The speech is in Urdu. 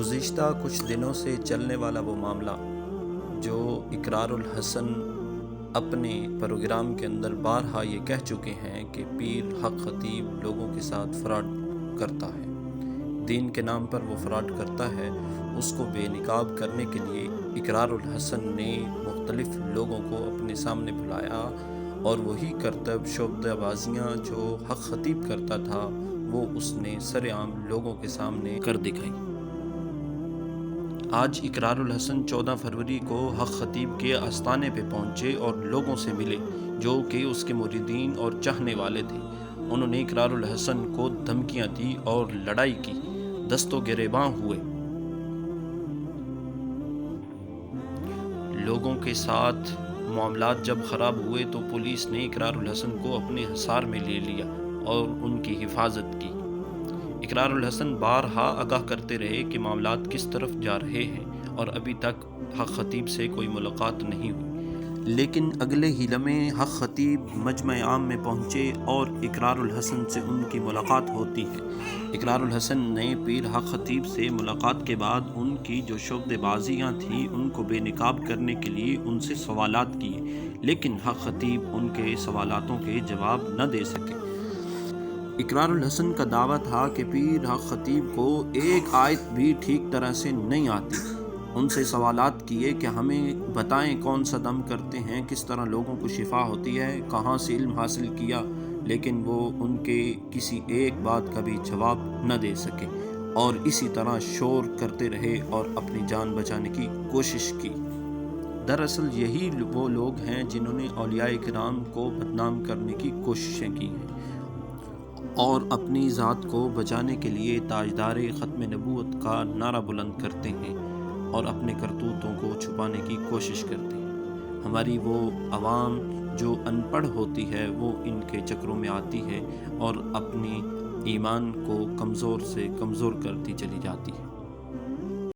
گزشتہ کچھ دنوں سے چلنے والا وہ معاملہ جو اقرار الحسن اپنے پروگرام کے اندر بارہا یہ کہہ چکے ہیں کہ پیر حق خطیب لوگوں کے ساتھ فراڈ کرتا ہے، دین کے نام پر وہ فراڈ کرتا ہے، اس کو بے نقاب کرنے کے لیے اقرار الحسن نے مختلف لوگوں کو اپنے سامنے بلایا اور وہی کرتب شعبدہ بازیاں جو حق خطیب کرتا تھا وہ اس نے سر عام لوگوں کے سامنے کر دکھائی۔ آج اقرار الحسن 14 فروری کو حق خطیب کے آستانے پہ پہنچے اور لوگوں سے ملے جو کہ اس کے مریدین اور چاہنے والے تھے۔ انہوں نے اقرار الحسن کو دھمکیاں دی اور لڑائی کی، دست و گریباں ہوئے۔ لوگوں کے ساتھ معاملات جب خراب ہوئے تو پولیس نے اقرار الحسن کو اپنے حصار میں لے لیا اور ان کی حفاظت کی۔ اقرار الحسن بارہا آگاہ کرتے رہے کہ معاملات کس طرف جا رہے ہیں اور ابھی تک حق خطیب سے کوئی ملاقات نہیں ہوئی، لیکن اگلے ہی لمحے حق خطیب مجمع عام میں پہنچے اور اقرار الحسن سے ان کی ملاقات ہوتی ہے۔ اقرار الحسن نے پیر حق خطیب سے ملاقات کے بعد ان کی جو شعبدہ بازیاں تھیں ان کو بے نقاب کرنے کے لیے ان سے سوالات کیے، لیکن حق خطیب ان کے سوالاتوں کے جواب نہ دے سکے۔ اقرار الحسن کا دعویٰ تھا کہ پیر حق خطیب کو ایک آیت بھی ٹھیک طرح سے نہیں آتی۔ ان سے سوالات کیے کہ ہمیں بتائیں کون سا دم کرتے ہیں، کس طرح لوگوں کو شفا ہوتی ہے، کہاں سے علم حاصل کیا، لیکن وہ ان کے کسی ایک بات کا بھی جواب نہ دے سکے اور اسی طرح شور کرتے رہے اور اپنی جان بچانے کی کوشش کی۔ دراصل یہی وہ لوگ ہیں جنہوں نے اولیاء کرام کو بدنام کرنے کی کوششیں کی ہیں اور اپنی ذات کو بچانے کے لیے تاجدار ختم نبوت کا نعرہ بلند کرتے ہیں اور اپنے کرتوتوں کو چھپانے کی کوشش کرتے ہیں۔ ہماری وہ عوام جو ان پڑھ ہوتی ہے وہ ان کے چکروں میں آتی ہے اور اپنی ایمان کو کمزور سے کمزور کرتی چلی جاتی ہے۔